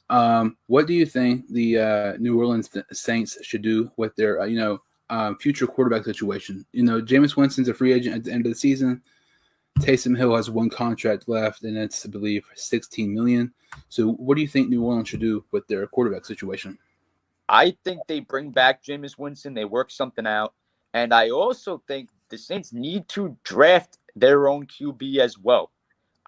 What do you think the New Orleans Saints should do with their future quarterback situation? Jameis Winston's a free agent at the end of the season. Taysom Hill has one contract left, and it's, I believe, $16 million. So, what do you think New Orleans should do with their quarterback situation? I think they bring back Jameis Winston. They work something out. And I also think the Saints need to draft their own QB as well.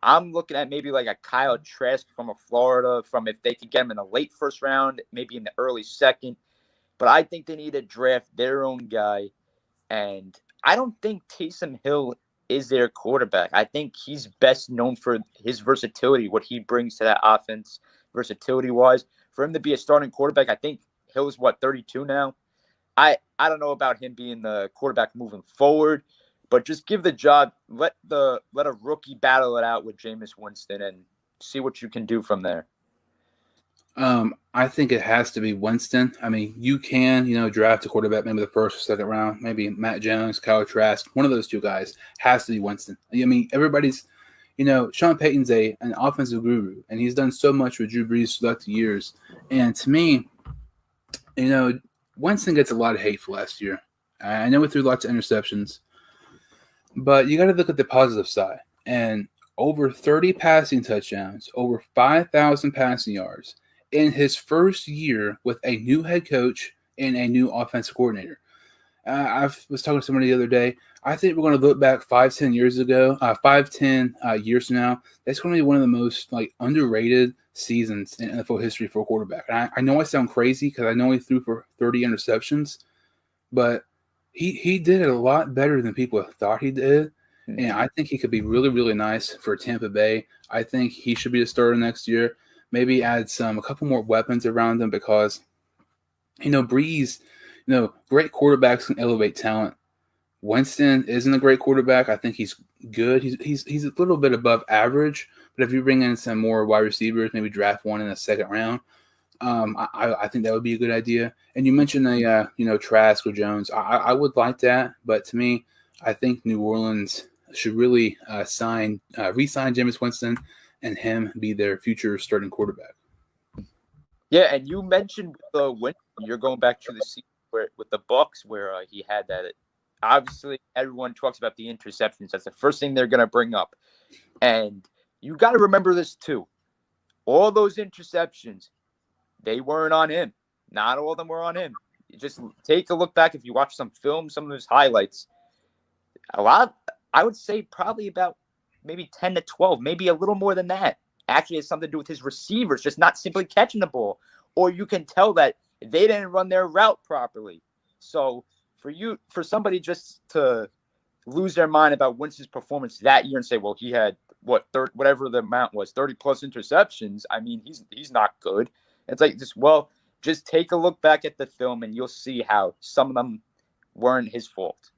I'm looking at maybe like a Kyle Trask from a Florida, from if they could get him in the late first round, maybe in the early second. But I think they need to draft their own guy. And I don't think Taysom Hill is their quarterback. I think he's best known for his versatility, what he brings to that offense, versatility-wise. For him to be a starting quarterback, I think Hill's, 32 now? I don't know about him being the quarterback moving forward, but just give the job, let a rookie battle it out with Jameis Winston and see what you can do from there. I think it has to be Winston. I mean, you can, draft a quarterback maybe the first or second round, maybe Matt Jones, Kyle Trask, one of those two guys has to be Winston. I mean, everybody's, Sean Payton's an offensive guru, and he's done so much with Drew Brees throughout the years. And to me, Winston gets a lot of hate for last year. I know we threw lots of interceptions, but you got to look at the positive side. And over 30 passing touchdowns, over 5,000 passing yards in his first year with a new head coach and a new offensive coordinator. I was talking to somebody the other day. I think we're going to look back 5-10 years ago, 5-10 years from now. That's going to be one of the most underrated seasons in NFL history for a quarterback. And I know I sound crazy because I know he threw for 30 interceptions, but he did it a lot better than people thought he did. Mm-hmm. And I think he could be really, really nice for Tampa Bay. I think he should be the starter next year. Maybe add a couple more weapons around him because, Breeze, great quarterbacks can elevate talent. Winston isn't a great quarterback. I think he's good. He's a little bit above average. But if you bring in some more wide receivers, maybe draft one in the second round, I think that would be a good idea. And you mentioned Trask or Jones. I would like that, but to me, I think New Orleans should really re-sign Jameis Winston and him be their future starting quarterback. Yeah, and you mentioned the Winston. You're going back to the season with the Bucs where he had that. Obviously, everyone talks about the interceptions. That's the first thing they're going to bring up. And you got to remember this too. All those interceptions, they weren't on him. Not all of them were on him. You just take a look back. If you watch some film, some of his highlights, a lot, I would say probably about maybe 10 to 12, maybe a little more than that. Actually has something to do with his receivers, just not simply catching the ball. Or you can tell that they didn't run their route properly. So for somebody just to lose their mind about Winston's performance that year and say, well, he had whatever the amount was, 30 plus interceptions. I mean, he's not good. It's like just take a look back at the film and you'll see how some of them weren't his fault.